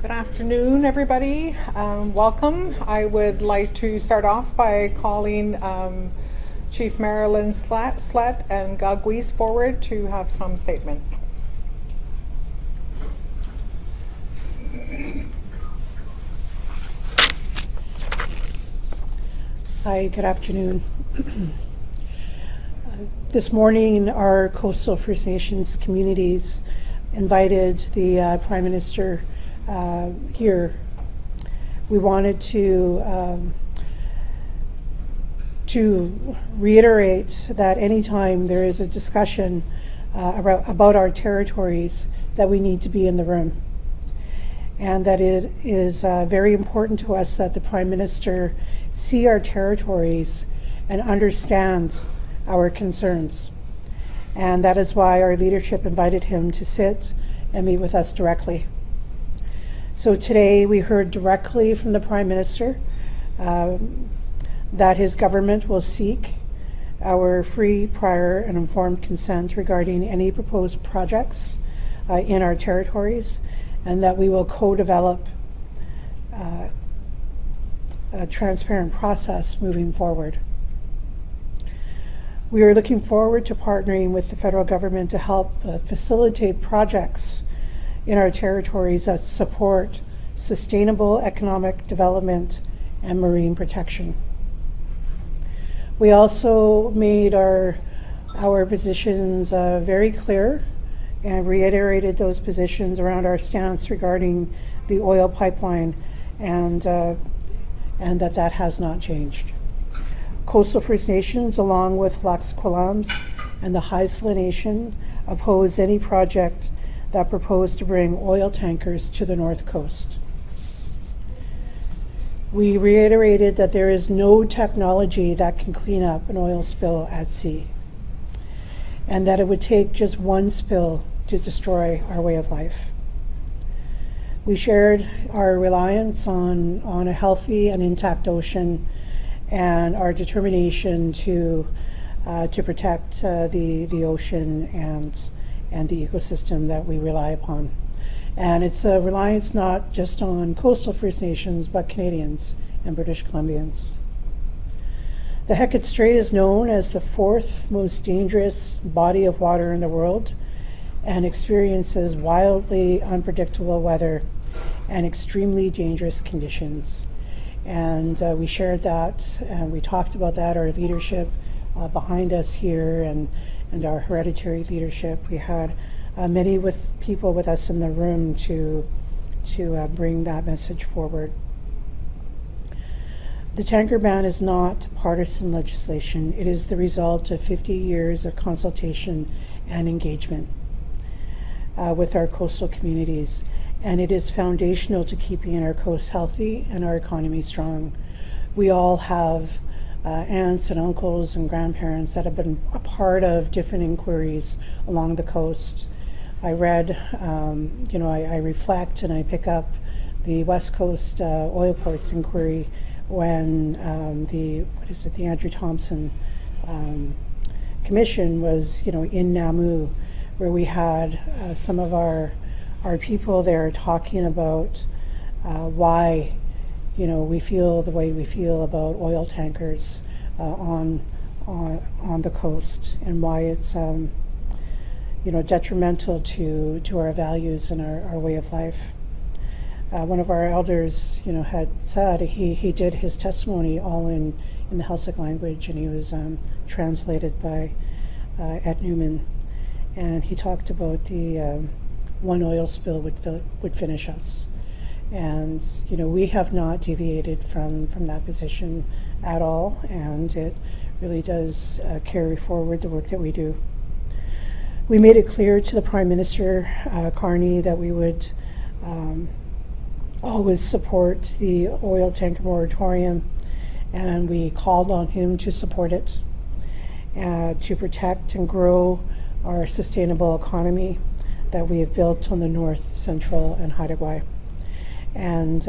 Good afternoon, everybody. Welcome. I would like to start off by calling Chief Marilyn Slett and Gaagwiis forward to have some statements. Hi, good afternoon. This morning, our coastal First Nations communities invited the Prime Minister here. We wanted to reiterate that anytime there is a discussion about our territories, that we need to be in the room, and that it is very important to us that the Prime Minister see our territories and understand our concerns. And that is why our leadership invited him to sit and meet with us directly. So today we heard directly from the Prime Minister that his government will seek our free, prior, and informed consent regarding any proposed projects in our territories, and that we will co-develop a transparent process moving forward. We are looking forward to partnering with the federal government to help facilitate projects in our territories that support sustainable economic development and marine protection. We also made our positions very clear and reiterated those positions around our stance regarding the oil pipeline, and that has not changed. Coastal First Nations, along with Lax Kw'alaams and the Haisla Nation, oppose any project that proposed to bring oil tankers to the North Coast. We reiterated that there is no technology that can clean up an oil spill at sea, and that it would take just one spill to destroy our way of life. We shared our reliance on a healthy and intact ocean, and our determination to protect the ocean and the ecosystem that we rely upon. And it's a reliance not just on coastal First Nations, but Canadians and British Columbians. The Hecate Strait is known as the fourth most dangerous body of water in the world, and experiences wildly unpredictable weather and extremely dangerous conditions. And we shared that, and we talked about that, our leadership behind us here, and our hereditary leadership. We had many people with us in the room to bring that message forward. The tanker ban is not partisan legislation. It is the result of 50 years of consultation and engagement with our coastal communities, and it is foundational to keeping our coast healthy and our economy strong. We all have aunts and uncles and grandparents that have been a part of different inquiries along the coast. I read, I reflect and I pick up the West Coast Oil Ports inquiry when the Andrew Thompson Commission was, in Namu, where we had some of our people there talking about why, we feel the way we feel about oil tankers on the coast, and why it's detrimental to our values and our way of life. One of our elders, had said he did his testimony all in the Heiltsuk language, and he was translated by Ed Newman, and he talked about the one oil spill would finish us. And we have not deviated from that position at all, and it really does carry forward the work that we do. We made it clear to the Prime Minister Carney that we would always support the oil tanker moratorium, and we called on him to support it, to protect and grow our sustainable economy that we have built on the North, Central, and Haida. And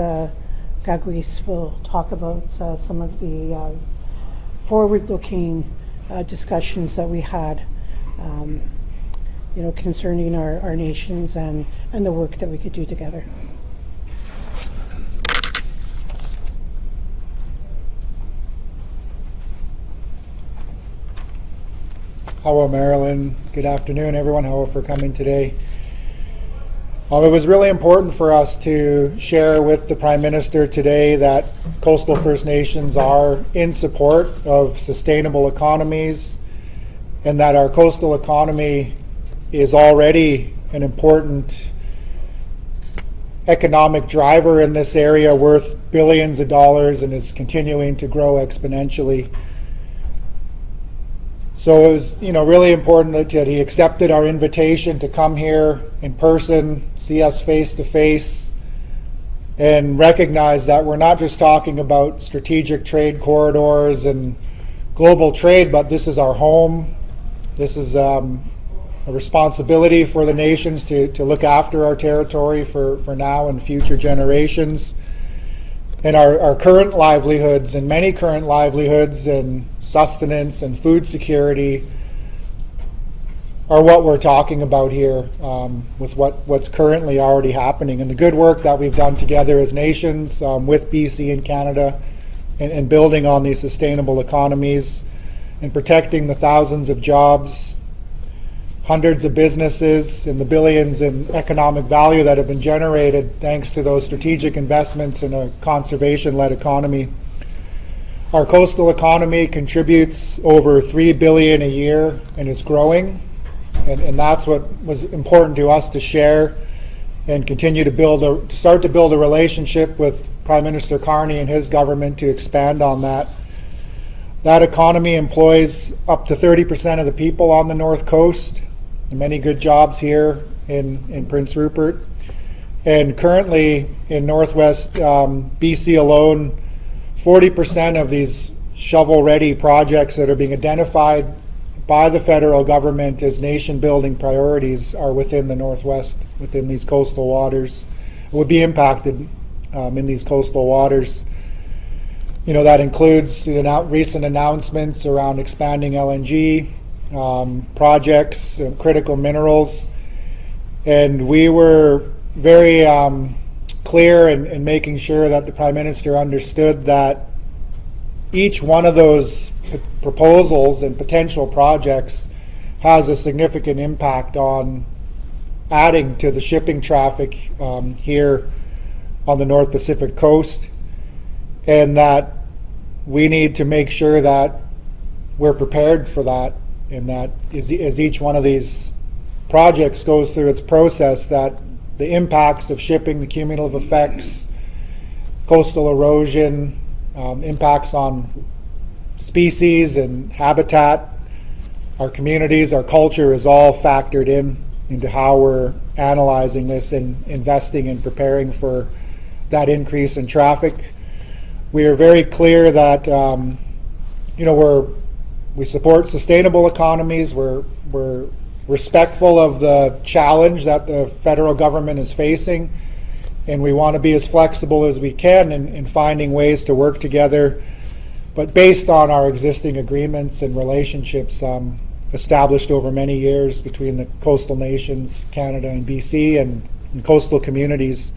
Gaagwiis will talk about some of the forward-looking discussions that we had concerning our nations and the work that we could do together. Hello, Marilyn. Good afternoon, everyone. Hello for coming today. It was really important for us to share with the Prime Minister today that coastal First Nations are in support of sustainable economies and that our coastal economy is already an important economic driver in this area worth billions of dollars and is continuing to grow exponentially. So it was, really important that he accepted our invitation to come here in person, see us face to face, and recognize that we're not just talking about strategic trade corridors and global trade, but this is our home. This is a responsibility for the nations to look after our territory for now and future generations. And our current livelihoods and many current livelihoods and sustenance and food security are what we're talking about here with what's currently already happening. And the good work that we've done together as nations with BC and Canada and building on these sustainable economies and protecting the thousands of jobs, hundreds of businesses, and the billions in economic value that have been generated thanks to those strategic investments in a conservation-led economy. Our coastal economy contributes over $3 billion a year and is growing, and that's what was important to us to share and continue to start to build a relationship with Prime Minister Carney and his government to expand on that. That economy employs up to 30% of the people on the North Coast. Many good jobs here in Prince Rupert. And currently in Northwest BC alone, 40% of these shovel-ready projects that are being identified by the federal government as nation-building priorities are within the Northwest, within these coastal waters, would be impacted in these coastal waters. That includes the recent announcements around expanding LNG, projects, critical minerals, and we were very clear in making sure that the Prime Minister understood that each one of those proposals and potential projects has a significant impact on adding to the shipping traffic here on the North Pacific coast, and that we need to make sure that we're prepared for that. And that as each one of these projects goes through its process, that the impacts of shipping, the cumulative effects, coastal erosion, impacts on species and habitat, our communities, our culture is all factored into how we're analyzing this and investing and preparing for that increase in traffic. We are very clear that we support sustainable economies. We're respectful of the challenge that the federal government is facing, and we want to be as flexible as we can in finding ways to work together, but based on our existing agreements and relationships established over many years between the coastal nations, Canada and BC, and coastal communities.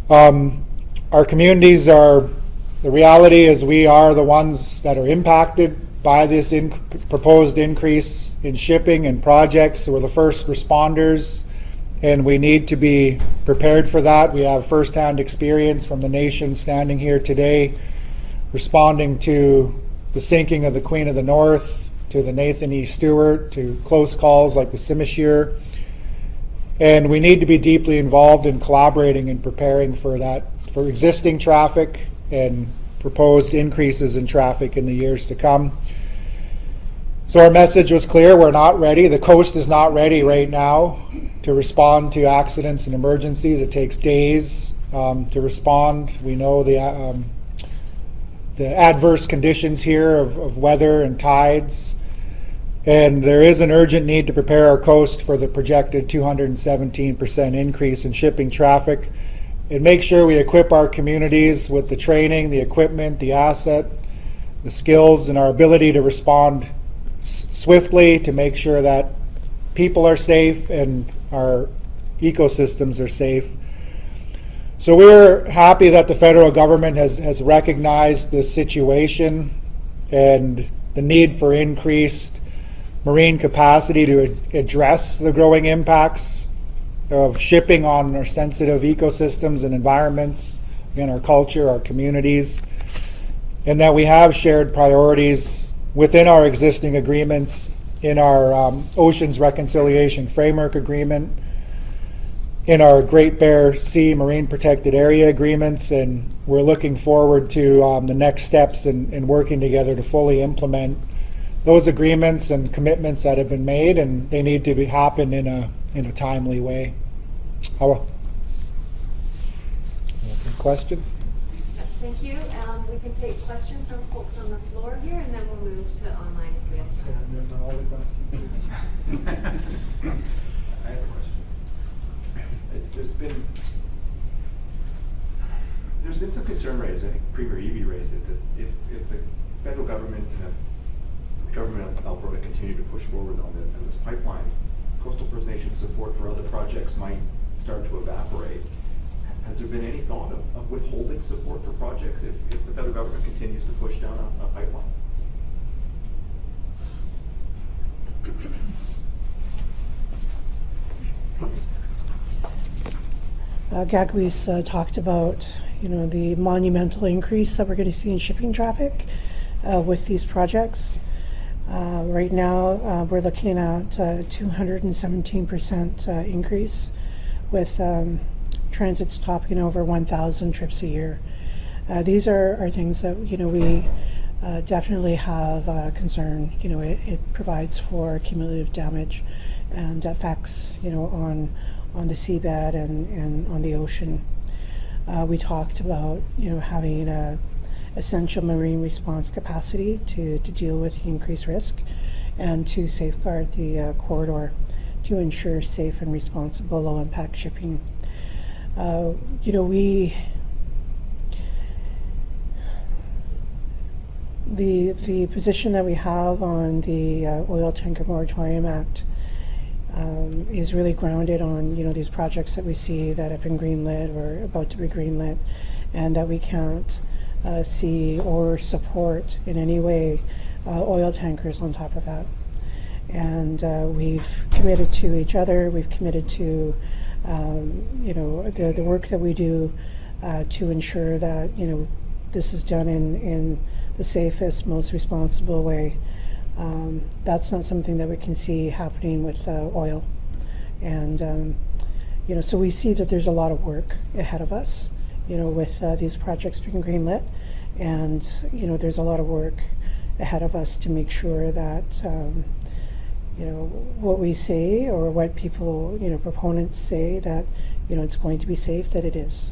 Our communities are, the reality is we are the ones that are impacted by this proposed increase in shipping and projects. So we're the first responders, and we need to be prepared for that. We have firsthand experience from the nation standing here today, responding to the sinking of the Queen of the North, to the Nathan E. Stewart, to close calls like the Simishir. And we need to be deeply involved in collaborating and preparing for that, for existing traffic and proposed increases in traffic in the years to come. So our message was clear. We're not ready. The coast is not ready right now to respond to accidents and emergencies. It takes days to respond. We know the adverse conditions here of weather and tides. And there is an urgent need to prepare our coast for the projected 217% increase in shipping traffic, and make sure we equip our communities with the training, the equipment, the asset, the skills, and our ability to respond swiftly to make sure that people are safe and our ecosystems are safe. So we're happy that the federal government has recognized this situation and the need for increased marine capacity to address the growing impacts of shipping on our sensitive ecosystems and environments, again, our culture, our communities, and that we have shared priorities within our existing agreements in our Oceans Reconciliation Framework Agreement, in our Great Bear Sea Marine Protected Area agreements, and we're looking forward to the next steps in working together to fully implement those agreements and commitments that have been made, and they need to happen in a timely way. Questions? Thank you. We can take questions from folks on the floor here, and then we'll move to online if we have time. I have a question. There's been some concern raised, I think Premier Eby raised it, that if the federal government and the government of Alberta continue to push forward on this pipeline, coastal First Nations support for other projects might start to evaporate. Has there been any thought of withholding support for projects if the federal government continues to push down a pipeline? Gaagwiis talked about, the monumental increase that we're going to see in shipping traffic with these projects. Right now, we're looking at 217% increase with transits topping over 1,000 trips a year. These are things that, we definitely have concern. It provides for cumulative damage and effects, on the seabed and on the ocean. We talked about, having a essential marine response capacity to deal with the increased risk and to safeguard the corridor to ensure safe and responsible low-impact shipping. The position that we have on the Oil Tanker Moratorium Act is really grounded on these projects that we see that have been greenlit or about to be greenlit, and that we can't see or support in any way oil tankers on top of that. And we've committed to each other. We've committed to the work that we do to ensure that this is done in the safest, most responsible way. That's not something that we can see happening with oil. And, so we see that there's a lot of work ahead of us, with these projects being greenlit. And, there's a lot of work ahead of us to make sure that, what we say or what people, proponents say that, it's going to be safe, that it is,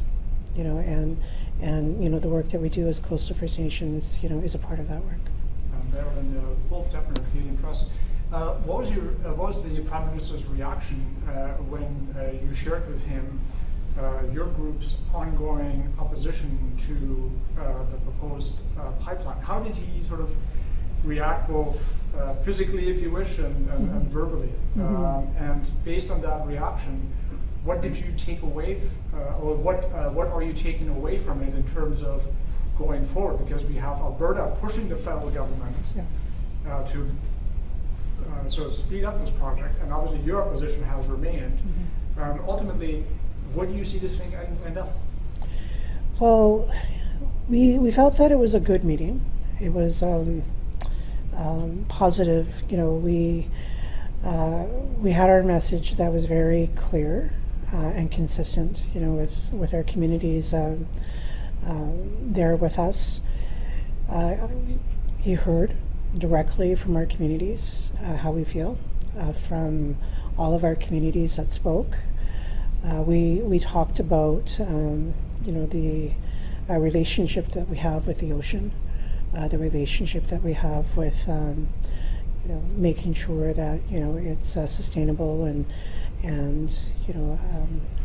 and the work that we do as Coastal First Nations, is a part of that work. Marilyn, Wolf Tepper, Canadian Press. What was the Prime Minister's reaction when you shared with him your group's ongoing opposition to the proposed pipeline? How did he sort of react, both physically, if you wish, and verbally? Mm-hmm. And based on that reaction, what did you take away, or what are you taking away from it in terms of going forward? Because we have Alberta pushing the federal government to sort of speed up this project, and obviously your position has remained. Mm-hmm. Ultimately, what do you see this thing end up? Well, we felt that it was a good meeting. It was positive. We had our message that was very clear and consistent. With our communities there with us. He heard directly from our communities how we feel, from all of our communities that spoke. We talked about the relationship that we have with the ocean, the relationship that we have with making sure that it's sustainable and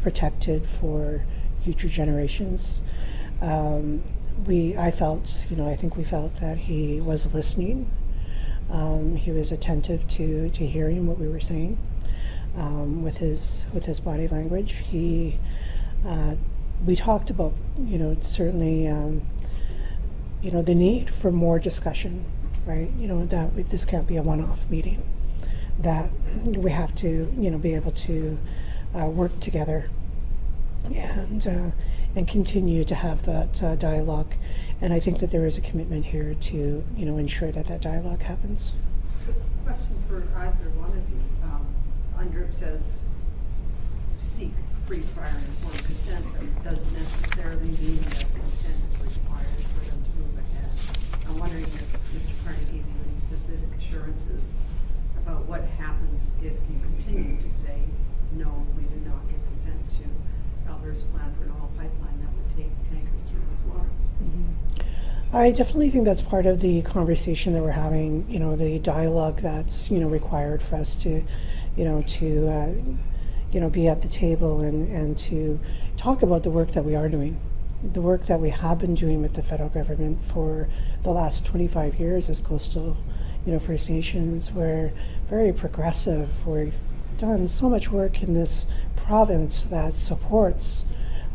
protected for future generations. I think we felt that he was listening. He was attentive to hearing what we were saying with his body language. We talked about certainly the need for more discussion, right? That this can't be a one-off meeting. that we have to, be able to work together and continue to have that dialogue. And I think that there is a commitment here to, ensure that that dialogue happens. So, question for either one of you. UNDRIP says seek free, prior, and informed consent, but it doesn't necessarily mean that consent is required for them to move ahead. I'm wondering if Mr. Carney gave you any specific assurances about what happens if you continue to say, no, we do not give consent to Alberta's plan for an oil pipeline that would take tankers through those waters. I definitely think that's part of the conversation that we're having, the dialogue that's, required for us to, be at the table and to talk about the work that we are doing, the work that we have been doing with the federal government for the last 25 years as coastal, First Nations. We're very progressive. We've done so much work in this province that supports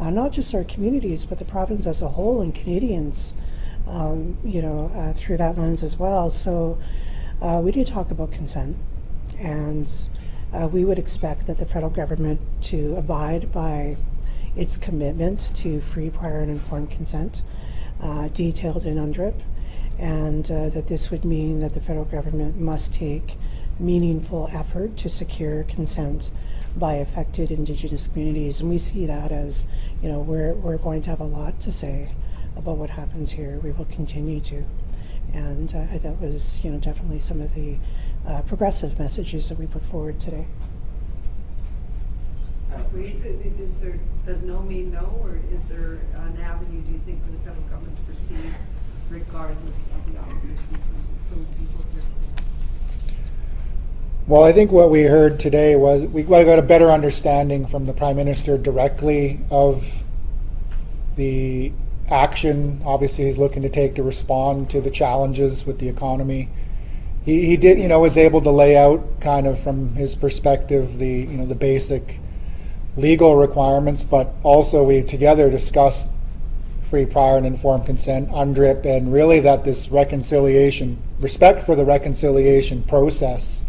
not just our communities, but the province as a whole and Canadians, through that lens as well. So we do talk about consent, and we would expect that the federal government to abide by its commitment to free, prior, and informed consent, detailed in UNDRIP, and that this would mean that the federal government must take meaningful effort to secure consent by affected Indigenous communities. And we see that as, we're going to have a lot to say about what happens here. We will continue to. And that was, definitely some of the progressive messages that we put forward today. Does no mean no, or is there an avenue, do you think, for the federal government to proceed regardless of the opposition from those people here? Well, I think what we heard today was we got a better understanding from the Prime Minister directly of the action, obviously, he's looking to take to respond to the challenges with the economy. He did, was able to lay out kind of from his perspective the, the basic legal requirements, but also we together discussed free, prior, and informed consent, UNDRIP, and really that this reconciliation, respect for the reconciliation process,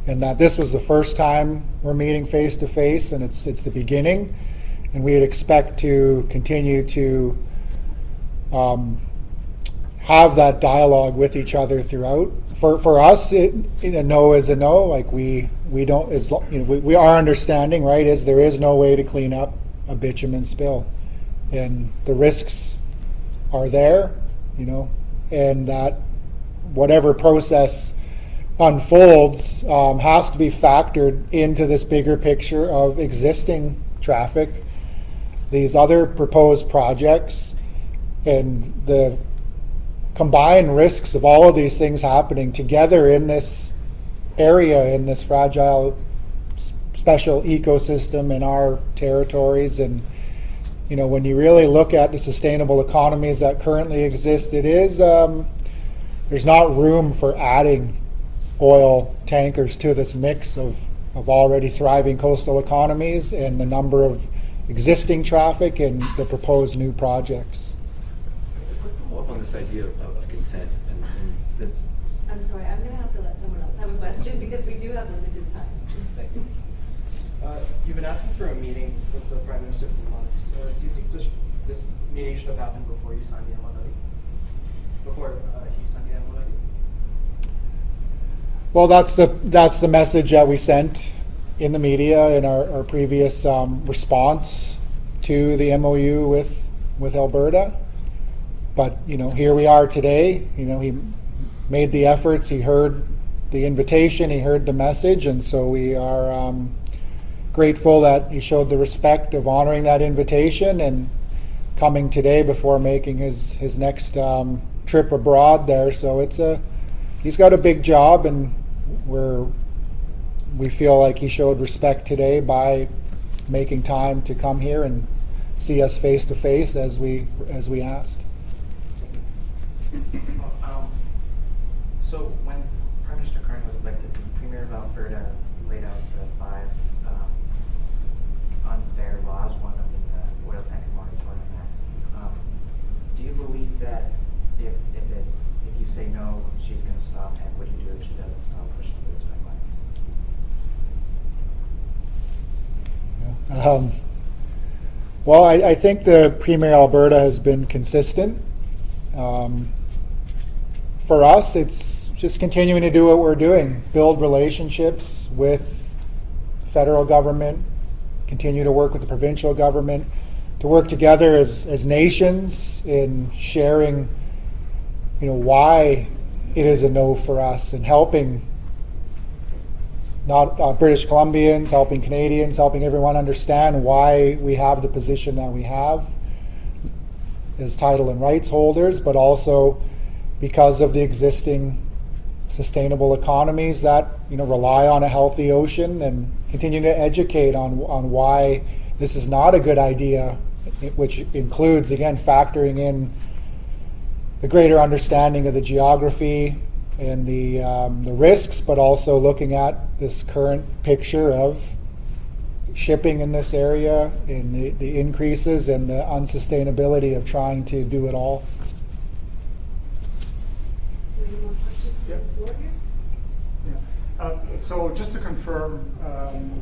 and that this was the first time we're meeting face to face, and it's the beginning, and we'd expect to continue to have that dialogue with each other throughout. For us, a no is a no. Like we don't, we are understanding, right, is there is no way to clean up a bitumen spill, and the risks are there, and that whatever process unfolds has to be factored into this bigger picture of existing traffic, these other proposed projects, and the combined risks of all of these things happening together in this area, in this fragile special ecosystem in our territories. And when you really look at the sustainable economies that currently exist, it is there's not room for adding oil tankers to this mix of already thriving coastal economies and the number of existing traffic and the proposed new projects. A quick follow-up on this idea of consent and the... I'm sorry, I'm going to have to let someone else have a question because we do have limited time. Thank you. You've been asking for a meeting with the Prime Minister for months. Do you think this meeting should have happened before you signed the MOU? Before he signed the MOU? Well, that's the message that we sent in the media in our previous response to the MOU with Alberta. But here we are today. He made the efforts. He heard the invitation. He heard the message, and so we are grateful that he showed the respect of honoring that invitation and coming today before making his next trip abroad there. So he's got a big job, and we feel like he showed respect today by making time to come here and see us face to face as we asked. So when Prime Minister Carney was elected, the Premier of Alberta laid out the 5 unfair laws, one of them the Oil Tanker Moratorium Act. Do you believe that if you say no, she's going to stop, and what do you do if she doesn't stop pushing for this pipeline? Well, I think the Premier Alberta has been consistent. For us, it's just continuing to do what we're doing, build relationships with the federal government, continue to work with the provincial government, to work together as nations in sharing, why it is a no for us, and helping not British Columbians, helping Canadians, helping everyone understand why we have the position that we have as title and rights holders, but also because of the existing sustainable economies that rely on a healthy ocean, and continue to educate on why this is not a good idea, which includes, again, factoring in the greater understanding of the geography and the risks, but also looking at this current picture of shipping in this area and the increases and the unsustainability of trying to do it all. So any more questions from the floor here? Yeah. So just to confirm,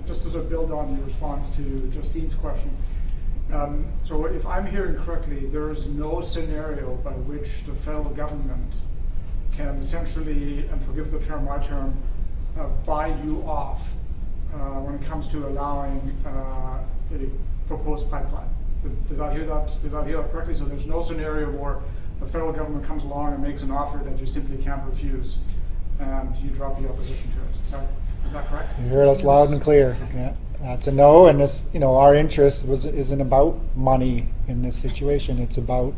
just to sort of build on your response to Justine's question, so if I'm hearing correctly, there is no scenario by which the federal government can essentially, and forgive the term, my term, buy you off when it comes to allowing a proposed pipeline. Did I hear that? Did I hear that correctly? So there's no scenario where the federal government comes along and makes an offer that you simply can't refuse, and you drop the opposition to it. Is that correct? You heard us loud and clear. Yeah, that's a no. And this, our interest isn't about money in this situation. It's about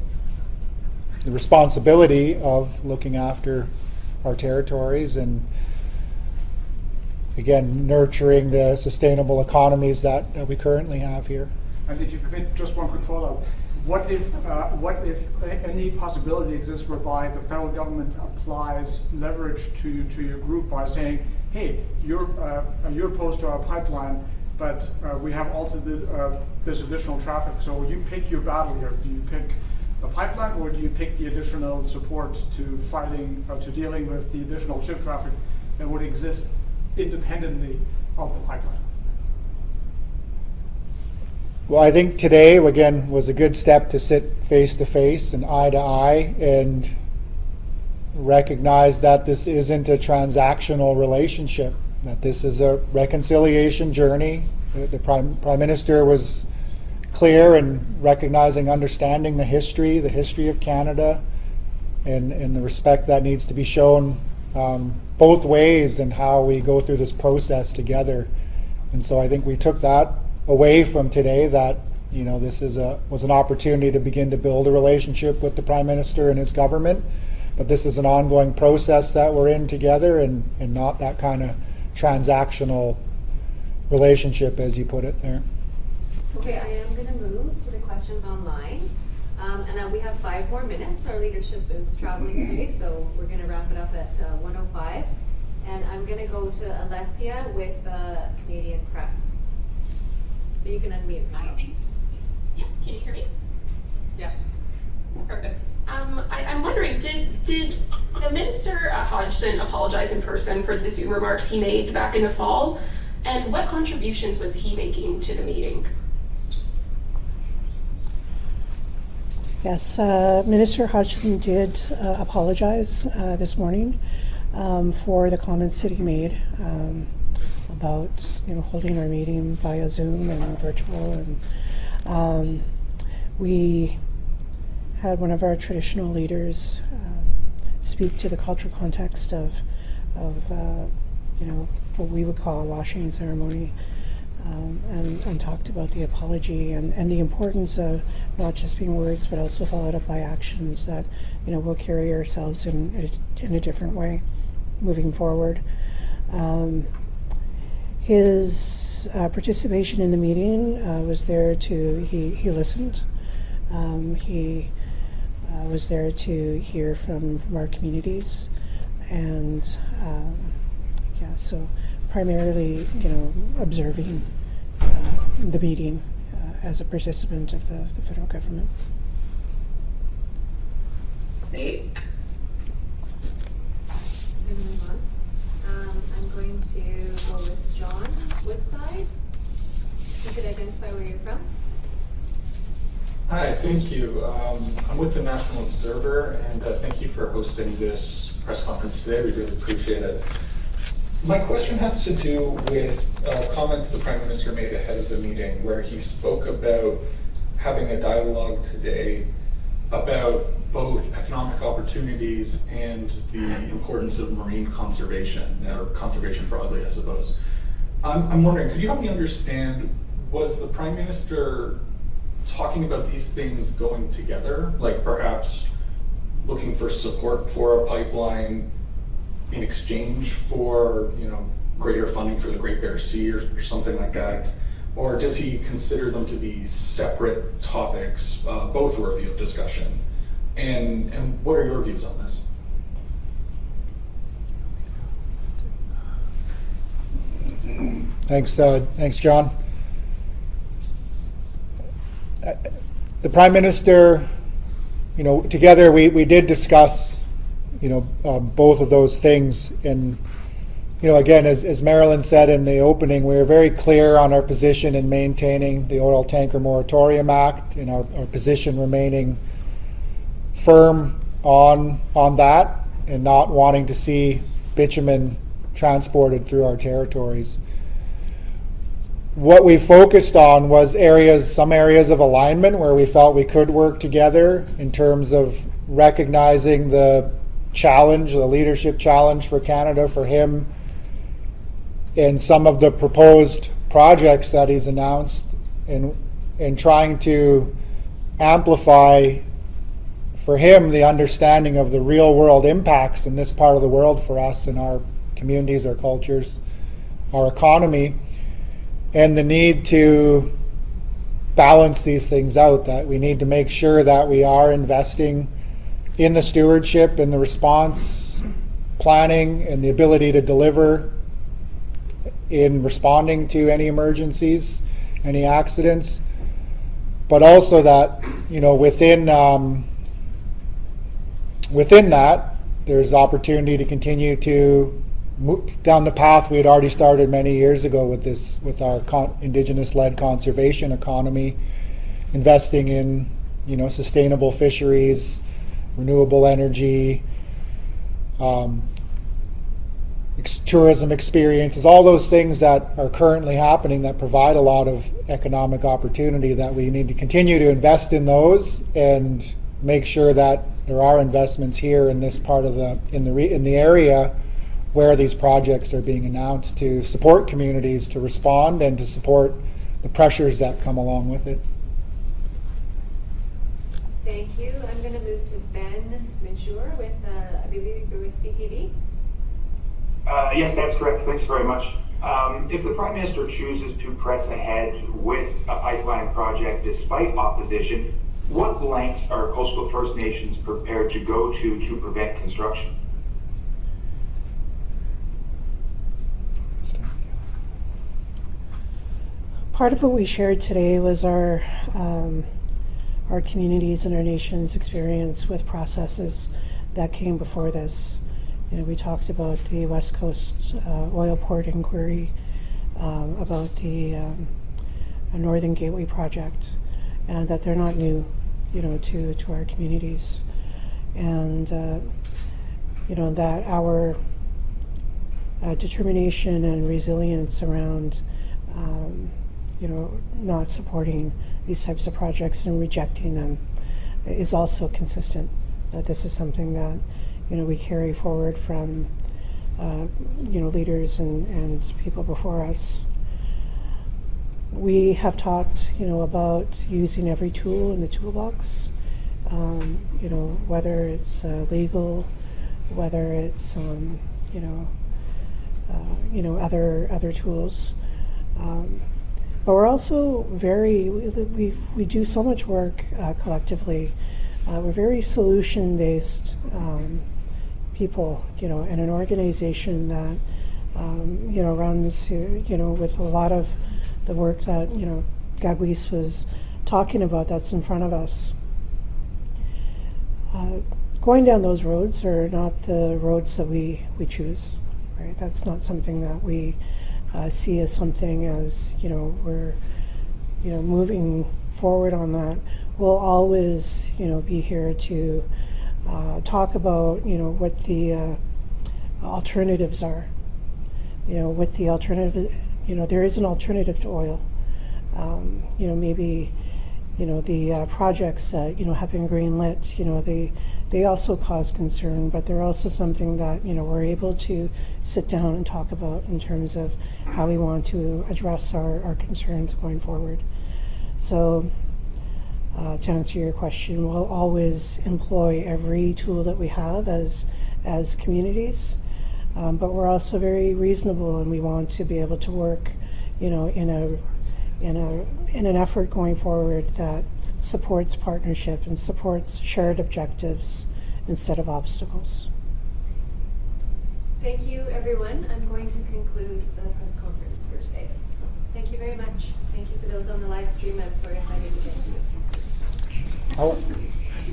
the responsibility of looking after our territories and, again, nurturing the sustainable economies that we currently have here. And if you permit just one quick follow-up, what if any possibility exists whereby the federal government applies leverage to your group by saying, hey, you're opposed to our pipeline, but we have also this additional traffic, so you pick your battle here. Do you pick the pipeline, or do you pick the additional support to to dealing with the additional ship traffic that would exist independently of the pipeline? Well, I think today, again, was a good step to sit face to face and eye to eye and recognize that this isn't a transactional relationship, that this is a reconciliation journey. The Prime Minister was clear in recognizing, understanding the history of Canada, and the respect that needs to be shown both ways in how we go through this process together. And so I think we took that away from today, that this was an opportunity to begin to build a relationship with the Prime Minister and his government, but this is an ongoing process that we're in together, and not that kind of transactional relationship, as you put it there. Okay, I am going to move to the questions online. And we have 5 more minutes. Our leadership is traveling today, so we're going to wrap it up at 1:05. And I'm going to go to Alessia with Canadian Press. So you can unmute yourself. Hi, thanks. Yeah, can you hear me? Yes. Perfect. I'm wondering, did the Minister Hodgson apologize in person for the Zoom remarks he made back in the fall? And what contributions was he making to the meeting? Yes, Minister Hodgson did apologize this morning for the comments that he made about holding our meeting via Zoom and virtual, and we had one of our traditional leaders speak to the cultural context of what we would call a washing ceremony, and talked about the apology and the importance of not just being words, but also followed up by actions that we'll carry ourselves in a different way moving forward. His participation in the meeting was there to he listened. He was there to hear from our communities, and so primarily observing the meeting as a participant of the federal government. Great. I'm going to move on. I'm going to go with John Woodside. you could identify where you're from. Hi, thank you. I'm with the National Observer, and thank you for hosting this press conference today. We really appreciate it. My question has to do with comments the Prime Minister made ahead of the meeting, where he spoke about having a dialogue today about both economic opportunities and the importance of marine conservation, or conservation broadly, I suppose. I'm wondering, could you help me understand, was the Prime Minister talking about these things going together, like perhaps looking for support for a pipeline in exchange for, greater funding for the Great Bear Sea or something like that? Or does he consider them to be separate topics, both worthy of discussion? And what are your views on this? Thanks, John. The Prime Minister, together we did discuss, both of those things. And, again, as Marilyn said in the opening, we were very clear on our position in maintaining the Oil Tanker Moratorium Act, and our position remaining firm on that, and not wanting to see bitumen transported through our territories. What we focused on was some areas of alignment where we felt we could work together in terms of recognizing the challenge, the leadership challenge for Canada, for him, in some of the proposed projects that he's announced, and trying to amplify for him the understanding of the real world impacts in this part of the world for us and our communities, our cultures, our economy, and the need to balance these things out, that we need to make sure that we are investing in the stewardship and the response planning and the ability to deliver in responding to any emergencies, any accidents, but also that, within that, there's opportunity to continue to move down the path we had already started many years ago with our Indigenous-led conservation economy, investing in, sustainable fisheries, renewable energy, tourism experiences, all those things that are currently happening that provide a lot of economic opportunity, that we need to continue to invest in those and make sure that there are investments here in this part of in the area where these projects are being announced, to support communities to respond and to support the pressures that come along with it. Thank you. I'm going to move to Ben Major with, I believe it was CTV. Yes, that's correct. Thanks very much. If the Prime Minister chooses to press ahead with a pipeline project despite opposition, what lengths are coastal First Nations prepared to go to prevent construction? Part of what we shared today was our communities and our nation's experience with processes that came before this. We talked about the West Coast oil port inquiry, about the Northern Gateway project, and that they're not new, to our communities, and that our determination and resilience around not supporting these types of projects and rejecting them is also consistent. That this is something that we carry forward from leaders and people before us. We have talked about using every tool in the toolbox, whether it's legal, whether it's other tools. But we're also we do so much work collectively. We're very solution-based people, and an organization that runs, with a lot of the work that Gaagwiis was talking about that's in front of us. Going down those roads are not the roads that we choose, right? That's not something that we see as something as we're moving forward on that, we'll always, be here to talk about, what the alternatives are. What the alternative, there is an alternative to oil. Maybe, the projects that, have been greenlit, they also cause concern, but they're also something that, we're able to sit down and talk about in terms of how we want to address our concerns going forward. So, to answer your question, we'll always employ every tool that we have as communities, but we're also very reasonable, and we want to be able to work, in an effort going forward that supports partnership and supports shared objectives instead of obstacles. Thank you, everyone. I'm going to conclude the press conference for today. So thank you very much. Thank you to those on the live stream. I'm sorry if I didn't get to you.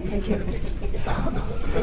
Thank you.